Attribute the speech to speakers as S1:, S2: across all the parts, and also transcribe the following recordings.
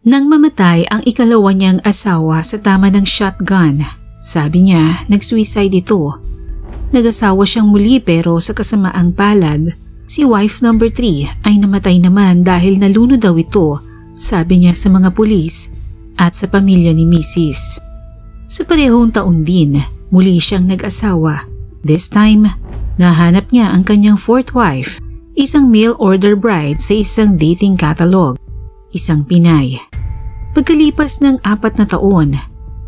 S1: Nang mamatay ang ikalawa niyang asawa sa tama ng shotgun, sabi niya nag-suicide ito. Nag-asawa siyang muli pero sa kasamaang palad, si wife number 3 ay namatay naman dahil nalunod daw ito, sabi niya sa mga pulis at sa pamilya ni Mrs. Sa parehong taon din, muli siyang nag-asawa. This time, nahanap niya ang kanyang fourth wife, isang mail order bride sa isang dating catalog, isang Pinay. Pagkalipas ng 4 na taon,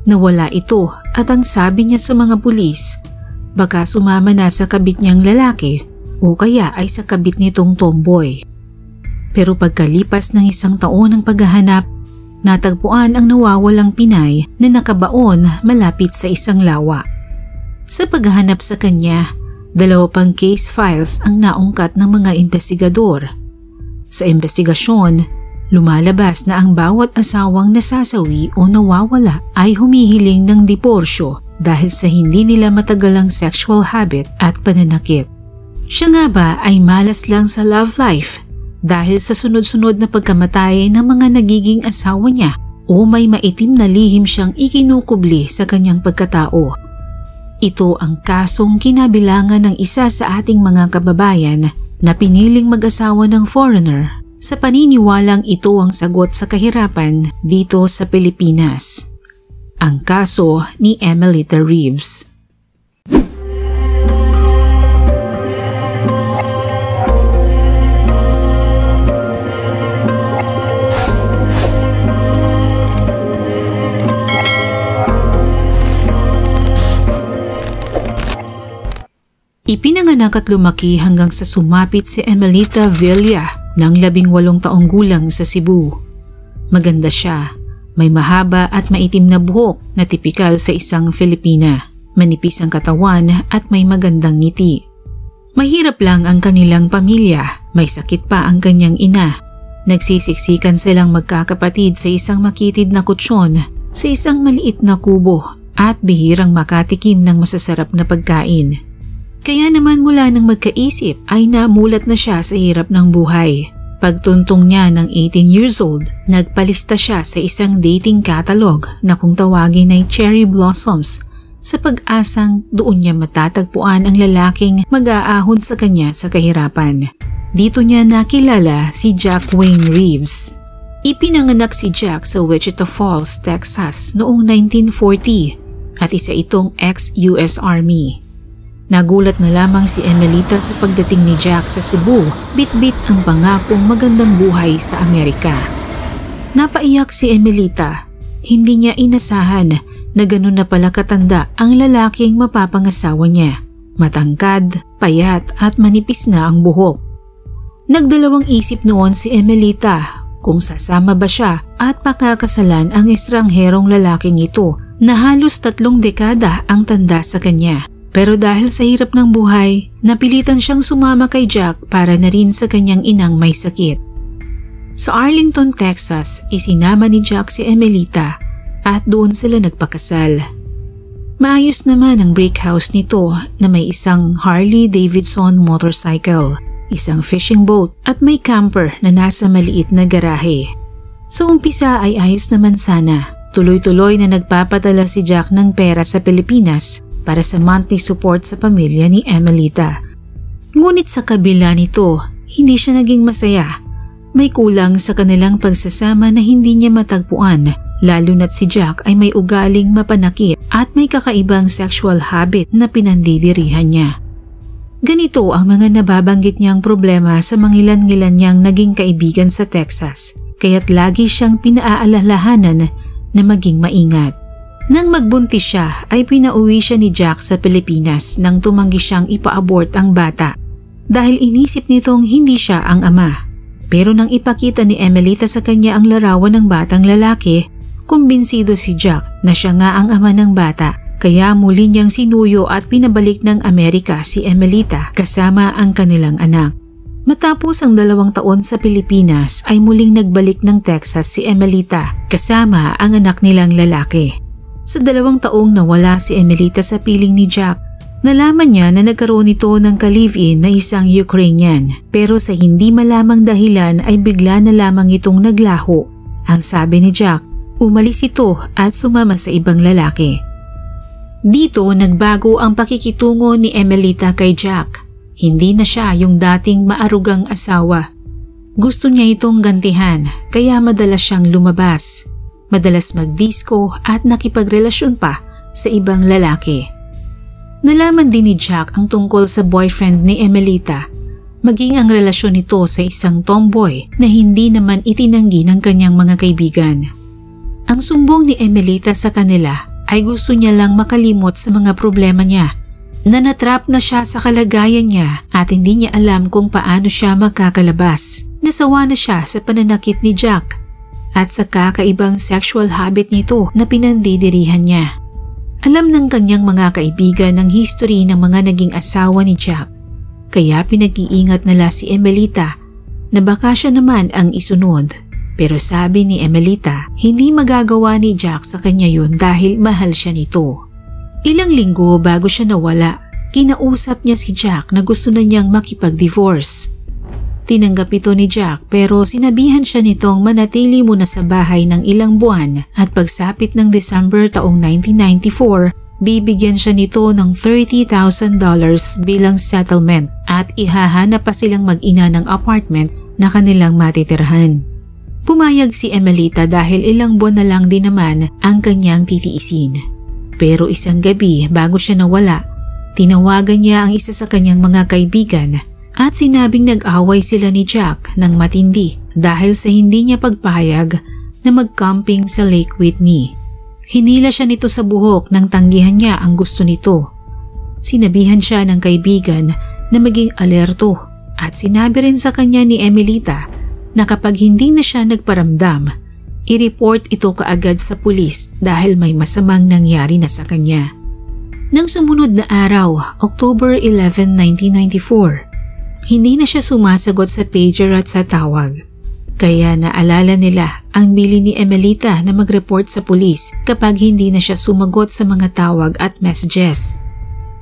S1: nawala ito at ang sabi niya sa mga pulis, baka sumama na sa kabit niyang lalaki o kaya ay sa kabit nitong tomboy. Pero pagkalipas ng 1 taon ng paghahanap, natagpuan ang nawawalang Pinay na nakabaon malapit sa isang lawa. Sa paghahanap sa kanya, 2 pang case files ang naungkat ng mga investigador. Sa investigasyon, lumalabas na ang bawat asawang nasasawi o nawawala ay humihiling ng diporsyo dahil sa hindi nila matagalang sexual habit at pananakit. Siya nga ba ay malas lang sa love life dahil sa sunod-sunod na pagkamatay ng mga nagiging asawa niya o may maitim na lihim siyang ikinukubli sa kanyang pagkatao? Ito ang kasong kinabilangan ng isa sa ating mga kababayan na piniling mag-asawa ng foreigner sa paniniwalang ito ang sagot sa kahirapan dito sa Pilipinas. Ang kaso ni Emelita Reeves. Ipinanganak at lumaki hanggang sa sumapit si Emelita Villa ng 18 taong gulang sa Cebu. Maganda siya, may mahaba at maitim na buhok na tipikal sa isang Filipina, manipis ang katawan at may magandang ngiti. Mahirap lang ang kanilang pamilya, may sakit pa ang kanyang ina. Nagsisiksikan silang magkakapatid sa isang makitid na kutsyon sa isang maliit na kubo at bihirang makatikim ng masasarap na pagkain. Kaya naman mula nang magkaisip ay namulat na siya sa hirap ng buhay. Pagtuntong niya ng 18 years old, nagpalista siya sa isang dating catalog na kung tawagin ay Cherry Blossoms sa pag-asang doon niya matatagpuan ang lalaking mag-aahon sa kanya sa kahirapan. Dito niya nakilala si Jack Wayne Reeves. Ipinanganak si Jack sa Wichita Falls, Texas noong 1940 at isa itong ex-US Army. Nagulat na lamang si Emelita sa pagdating ni Jack sa Cebu, bit-bit ang pangakong magandang buhay sa Amerika. Napaiyak si Emelita, hindi niya inasahan na ganun na pala katanda ang lalaking mapapangasawa niya. Matangkad, payat at manipis na ang buhok. Nagdalawang isip noon si Emelita kung sasama ba siya at pakakasalan ang estrangherong lalaking ito na halos 3 dekada ang tanda sa kanya. Pero dahil sa hirap ng buhay, napilitan siyang sumama kay Jack para na rin sa kanyang inang may sakit. Sa Arlington, Texas, isinama ni Jack si Emelita at doon sila nagpakasal. Maayos naman ang brick house nito na may isang Harley Davidson motorcycle, isang fishing boat at may camper na nasa maliit na garahe. Sa umpisa ay ayos naman sana. Tuloy-tuloy na nagpapadala si Jack ng pera sa Pilipinas para sa monthly support sa pamilya ni Emelita. Ngunit sa kabila nito, hindi siya naging masaya. May kulang sa kanilang pagsasama na hindi niya matagpuan, lalo na't si Jack ay may ugaling mapanakit at may kakaibang sexual habit na pinandidirihan niya. Ganito ang mga nababanggit niyang problema sa mangilan-ngilan niyang naging kaibigan sa Texas, kaya't lagi siyang pinaaalalahanan na maging maingat. Nang magbuntis siya ay pinauwi siya ni Jack sa Pilipinas nang tumanggi siyang ipa-abort ang bata dahil inisip nitong hindi siya ang ama. Pero nang ipakita ni Emelita sa kanya ang larawan ng batang lalaki, kumbinsido si Jack na siya nga ang ama ng bata, kaya muli niyang sinuyo at pinabalik ng Amerika si Emelita kasama ang kanilang anak. Matapos ang 2 taon sa Pilipinas ay muling nagbalik ng Texas si Emelita kasama ang anak nilang lalaki. Sa 2 taong nawala si Emelita sa piling ni Jack, nalaman niya na nagkaroon ito ng ka-live-in na isang Ukrainian. Pero sa hindi malamang dahilan ay bigla na lamang itong naglaho Ang sabi ni Jack, umalis ito at sumama sa ibang lalaki. Dito nagbago ang pakikitungo ni Emelita kay Jack. Hindi na siya yung dating maarugang asawa. Gusto niya itong gantihan kaya madalas siyang lumabas. Madalas magdisco at nakipagrelasyon pa sa ibang lalaki. Nalaman din ni Jack ang tungkol sa boyfriend ni Emelita, maging ang relasyon nito sa isang tomboy na hindi naman itinanggi ng kanyang mga kaibigan. Ang sumbong ni Emelita sa kanila ay gusto niya lang makalimot sa mga problema niya, na natrap na siya sa kalagayan niya at hindi niya alam kung paano siya makakalabas. Nasawa na siya sa pananakit ni Jack at sa kakaibang sexual habit nito na pinandidirihan niya. Alam ng kanyang mga kaibigan ang history ng mga naging asawa ni Jack, kaya pinag-iingat nila si Emelita na baka siya naman ang isunod. Pero sabi ni Emelita, hindi magagawa ni Jack sa kanya yun dahil mahal siya nito. Ilang linggo bago siya nawala, kinausap niya si Jack na gusto na niyang makipag-divorce. Tinanggap ito ni Jack pero sinabihan siya nitong manatili muna sa bahay ng ilang buwan at pagsapit ng December taong 1994, bibigyan siya nito ng $30,000 bilang settlement at ihahanap pa silang mag-ina ng apartment na kanilang matitirahan. Pumayag si Emelita dahil ilang buwan na lang din naman ang kanyang titiisin. Pero isang gabi bago siya nawala, tinawagan niya ang isa sa kanyang mga kaibigan at sinabing nag-away sila ni Jack ng matindi dahil sa hindi niya pagpahayag na mag-camping sa Lake Whitney. Hinila siya nito sa buhok nang tanggihan niya ang gusto nito. Sinabihan siya ng kaibigan na maging alerto at sinabi rin sa kanya ni Emelita na kapag hindi na siya nagparamdam, i-report ito kaagad sa pulis dahil may masamang nangyari na sa kanya. Nang sumunod na araw, October 11, 1994, hindi na siya sumasagot sa pager at sa tawag. Kaya naalala nila ang bili ni Emelita na mag-report sa pulis kapag hindi na siya sumagot sa mga tawag at messages.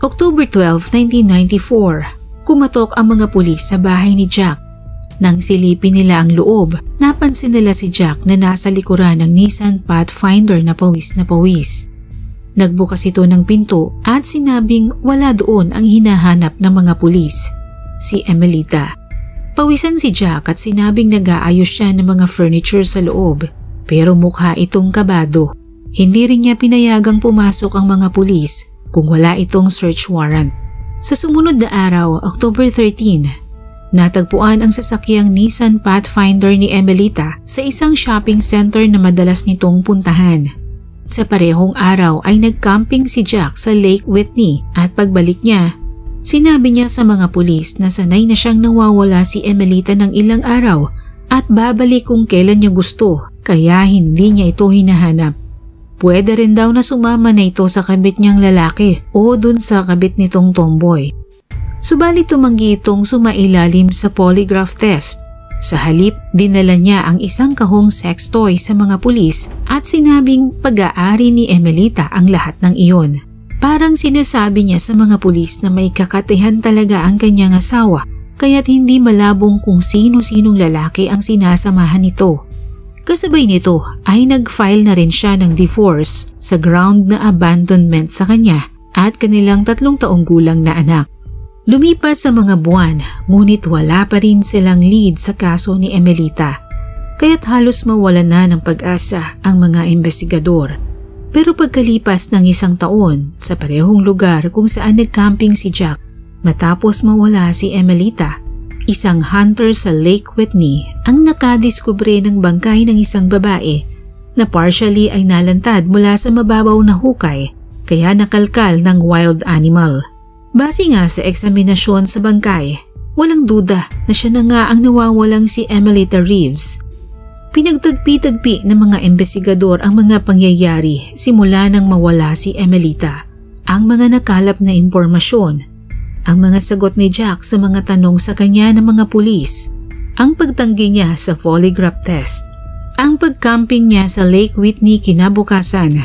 S1: October 12, 1994, kumatok ang mga pulis sa bahay ni Jack. Nang silipin nila ang loob, napansin nila si Jack na nasa likuran ng Nissan Pathfinder na pawis na pawis. Nagbukas ito ng pinto at sinabing wala doon ang hinahanap ng mga pulis, si Emelita. Pawisan si Jack at sinabing nag-aayos siya ng mga furniture sa loob, pero mukha itong kabado. Hindi rin niya pinayagang pumasok ang mga pulis kung wala itong search warrant. Sa sumunod na araw, October 13, natagpuan ang sasakyang Nissan Pathfinder ni Emelita sa isang shopping center na madalas nitong puntahan. Sa parehong araw ay nag-camping si Jack sa Lake Whitney at pagbalik niya, sinabi niya sa mga pulis na sanay na siyang nawawala si Emelita ng ilang araw at babalik kung kailan niya gusto kaya hindi niya ito hinahanap. Pwede rin daw na sumama na ito sa kabit niyang lalaki o dun sa kabit nitong tomboy. Subalit tumanggi itong sumailalim sa polygraph test. Sa halip, dinala niya ang isang kahong sex toy sa mga pulis at sinabing pag-aari ni Emelita ang lahat ng iyon. Parang sinasabi niya sa mga pulis na may kakatihan talaga ang kanyang asawa kaya't hindi malabong kung sino-sinong lalaki ang sinasamahan nito. Kasabay nito ay nag-file na rin siya ng divorce sa ground na abandonment sa kanya at kanilang 3 taong gulang na anak. Lumipas sa mga buwan ngunit wala pa rin silang lead sa kaso ni Emelita kaya't halos mawala na ng pag-asa ang mga investigador. Pero pagkalipas ng 1 taon sa parehong lugar kung saan nag-camping si Jack, matapos mawala si Emelita, isang hunter sa Lake Whitney ang nakadiskubre ng bangkay ng isang babae na partially ay nalantad mula sa mababaw na hukay kaya nakalkal ng wild animal. Base nga sa eksaminasyon sa bangkay, walang duda na siya na nga ang nawawalang si Emelita Reeves. Pinagtagpi-tagpi ng mga investigador ang mga pangyayari simula nang mawala si Emelita, ang mga nakalap na impormasyon, ang mga sagot ni Jack sa mga tanong sa kanya ng mga pulis, ang pagtanggi niya sa polygraph test, ang pagcamping niya sa Lake Whitney kinabukasan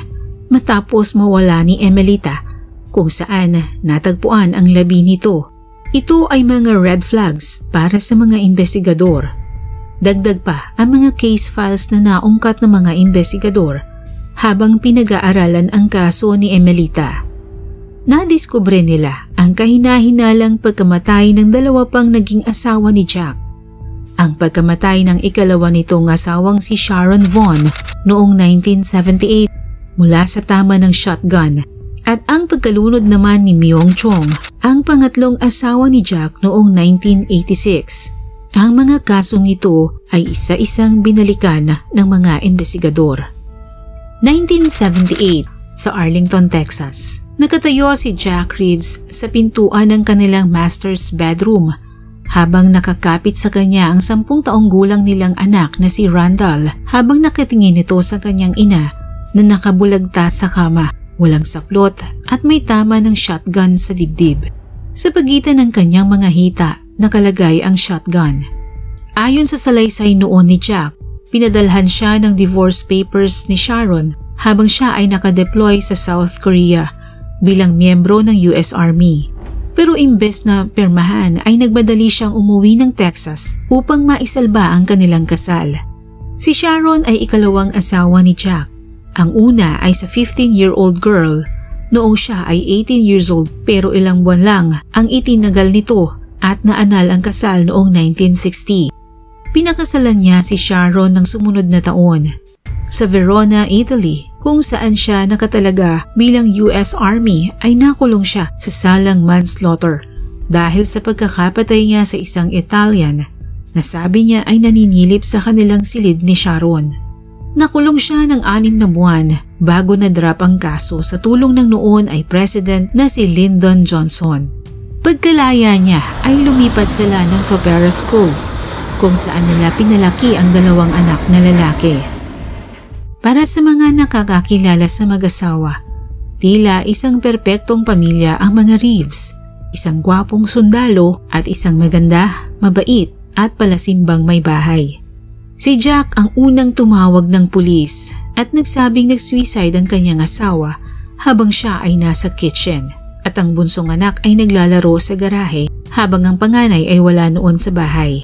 S1: matapos mawala ni Emelita kung saan natagpuan ang labi nito. Ito ay mga red flags para sa mga investigador. Dagdag pa ang mga case files na naungkat ng mga investigador habang pinag-aaralan ang kaso ni Emelita. Nadiskubre nila ang kahina-hinalang pagkamatay ng dalawa pang naging asawa ni Jack. Ang pagkamatay ng ikalawa nitong asawang si Sharon Vaughn noong 1978 mula sa tama ng shotgun at ang pagkalunod naman ni Myung Chong, ang pangatlong asawa ni Jack noong 1986. Ang mga kasong ito ay isa-isang binalikan ng mga investigador. 1978 sa Arlington, Texas. Nakatayo si Jack Reeves sa pintuan ng kanilang master's bedroom habang nakakapit sa kanya ang 10 taong gulang nilang anak na si Randall habang nakatingin ito sa kanyang ina na nakabulagta sa kama, walang saplot at may tama ng shotgun sa dibdib. Sa pagitan ng kanyang mga hita nakalagay ang shotgun. Ayon sa salaysay noon ni Jack, pinadalhan siya ng divorce papers ni Sharon habang siya ay nakadeploy sa South Korea bilang miyembro ng US Army. Pero imbes na pirmahan ay nagmadali siyang umuwi ng Texas upang maisalba ang kanilang kasal. Si Sharon ay ikalawang asawa ni Jack. Ang una ay sa 15-year-old girl noong siya ay 18 years old pero ilang buwan lang ang itinagal nito at naanal ang kasal noong 1960. Pinakasalan niya si Sharon ng sumunod na taon sa Verona, Italy, kung saan siya nakatalaga bilang US Army ay nakulong siya sa salang manslaughter dahil sa pagkakapatay niya sa isang Italian na sabi niya ay naninilip sa kanilang silid ni Sharon. Nakulong siya ng 6 na buwan bago na-drop ang kaso sa tulong ng noon ay President na si Lyndon Johnson. Pagkalaya niya ay lumipat sila ng Copperas Cove kung saan nila pinalaki ang 2 anak na lalaki. Para sa mga nakakakilala sa mag-asawa, tila isang perpektong pamilya ang mga Reeves, isang gwapong sundalo at isang maganda, mabait at palasimbang may bahay. Si Jack ang unang tumawag ng pulis at nagsabing nag-suicide ang kanyang asawa habang siya ay nasa kitchen at ang bunsong anak ay naglalaro sa garahe habang ang panganay ay wala noon sa bahay.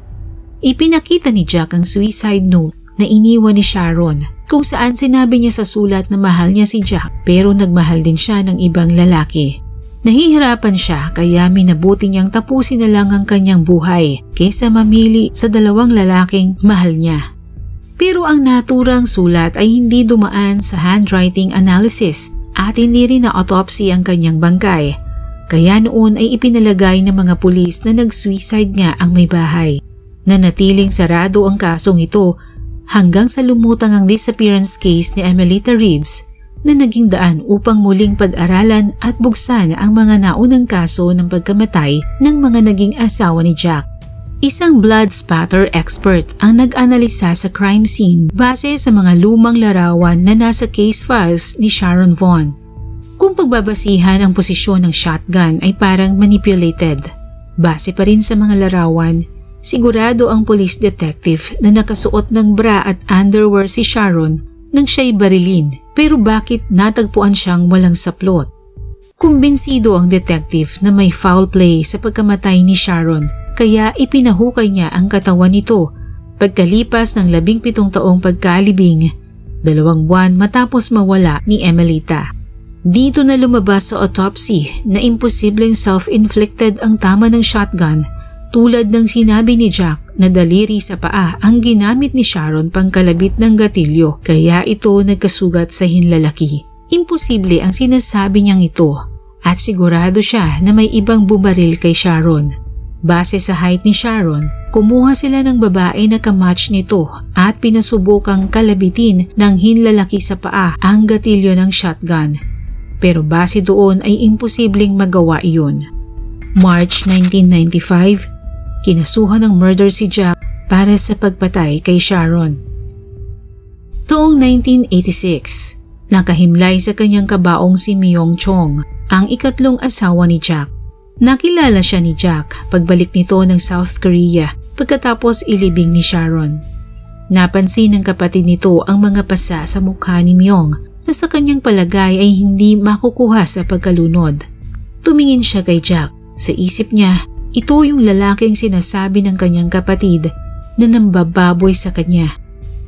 S1: Ipinakita ni Jack ang suicide note na iniwan ni Sharon kung saan sinabi niya sa sulat na mahal niya si Jack pero nagmahal din siya ng ibang lalaki. Nahihirapan siya kaya minabuti niyang tapusin na lang ang kanyang buhay kaysa mamili sa 2 lalaking mahal niya. Pero ang naturang sulat ay hindi dumaan sa handwriting analysis at hindi rin na autopsy ang kanyang bangkay. Kaya noon ay ipinalagay ng mga pulis na nag-suicide nga ang may bahay. Nanatiling sarado ang kasong ito hanggang sa lumutang ang disappearance case ni Emelita Reeves na naging daan upang muling pag-aralan at buksan ang mga naunang kaso ng pagkamatay ng mga naging asawa ni Jack. Isang blood spatter expert ang nag-analisa sa crime scene base sa mga lumang larawan na nasa case files ni Sharon Vaughn. Kung pagbabasihan ang posisyon ng shotgun ay parang manipulated, base pa rin sa mga larawan, sigurado ang police detective na nakasuot ng bra at underwear si Sharon nang siya'y barilin, pero bakit natagpuan siyang walang saplot? Kumbinsido ang detective na may foul play sa pagkamatay ni Sharon kaya ipinahukay niya ang katawan nito pagkalipas ng 17 taong pagkalibing, 2 buwan matapos mawala ni Emelita. Dito na lumabas sa autopsy na imposibleng self-inflicted ang tama ng shotgun tulad ng sinabi ni Jack na daliri sa paa ang ginamit ni Sharon pangkalabit ng gatilyo kaya ito nagkasugat sa hinlalaki. Imposible ang sinasabi niyang ito at sigurado siya na may ibang bumaril kay Sharon. Base sa height ni Sharon, kumuha sila ng babae na kamatch nito at pinasubukang kalabitin ng hinlalaki sa paa ang gatilyo ng shotgun. Pero base doon ay imposibleng magawa iyon. March 1995, kinasuhan ng murder si Jack para sa pagpatay kay Sharon. Taong 1986, nakahimlay sa kanyang kabaong si Myung Chong, ang ikatlong asawa ni Jack. Nakilala siya ni Jack pagbalik nito ng South Korea pagkatapos ilibing ni Sharon. Napansin ng kapatid nito ang mga pasa sa mukha ni Myung na sa kanyang palagay ay hindi makukuha sa pagkalunod. Tumingin siya kay Jack. Sa isip niya, ito yung lalaking sinasabi ng kanyang kapatid na nambababoy sa kanya.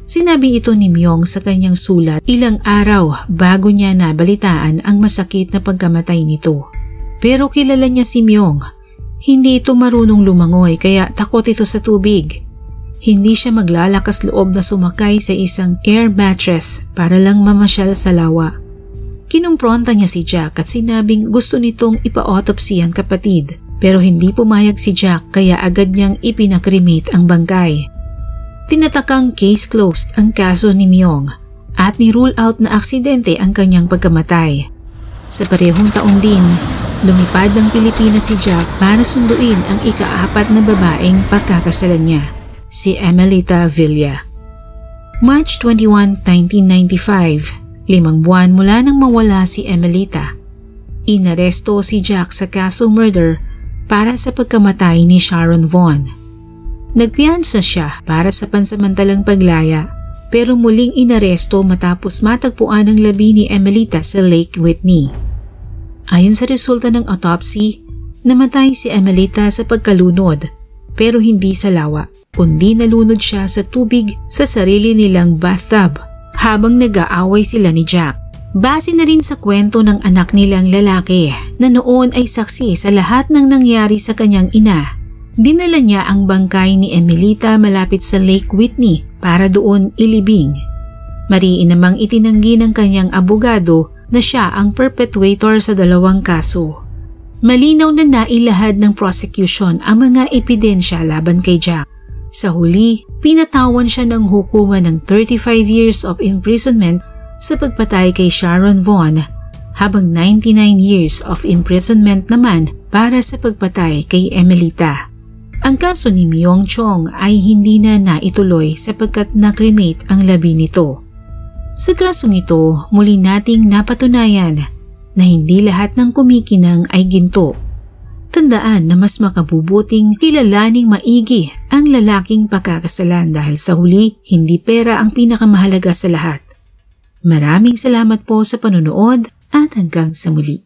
S1: Sinabi ito ni Myung sa kanyang sulat ilang araw bago niya nabalitaan ang masakit na pagkamatay nito. Pero kilala niya si Myung. Hindi ito marunong lumangoy kaya takot ito sa tubig. Hindi siya maglalakas loob na sumakay sa isang air mattress para lang mamasyal sa lawa. Kinumpronta niya si Jack at sinabing gusto nitong ipa-autopsy ang kapatid. Pero hindi pumayag si Jack kaya agad niyang ipinakremate ang bangkay. Tinatakang case closed ang kaso ni Myung at ni-rule out na aksidente ang kanyang pagkamatay. Sa parehong taon din, lumipad ng Pilipinas si Jack para sunduin ang ika-4 na babaeng pagkakasalan niya, si Emelita Villa. March 21, 1995, 5 buwan mula nang mawala si Emelita. Inaresto si Jack sa kaso murder para sa pagkamatay ni Sharon Vaughn. Nagpiyansa siya para sa pansamantalang paglaya pero muling inaresto matapos matagpuan ang labi ni Emelita sa Lake Whitney. Ayon sa resulta ng autopsy, namatay si Emelita sa pagkalunod pero hindi sa lawa kundi nalunod siya sa tubig sa sarili nilang bathtub habang nag-aaway sila ni Jack. Base na rin sa kwento ng anak nilang lalaki na noon ay saksi sa lahat ng nangyari sa kanyang ina. Dinala niya ang bangkay ni Emelita malapit sa Lake Whitney para doon ilibing. Mariin namang itinanggi ng kanyang abogado na siya ang perpetrator sa 2 kaso. Malinaw na nailahad ng prosecution ang mga ebidensya laban kay Jack. Sa huli, pinatawan siya ng hukuman ng 35 years of imprisonment sa pagpatay kay Sharon Vaughn habang 99 years of imprisonment naman para sa pagpatay kay Emelita. Ang kaso ni Myung Chong ay hindi na naituloy sapagkat na-cremate ang labi nito. Sa kasong ito, muli nating napatunayan na hindi lahat ng kumikinang ay ginto. Tandaan na mas makabubuting kilalaning maigi ang lalaking pagkakasalan dahil sa huli, hindi pera ang pinakamahalaga sa lahat. Maraming salamat po sa panunood at hanggang sa muli.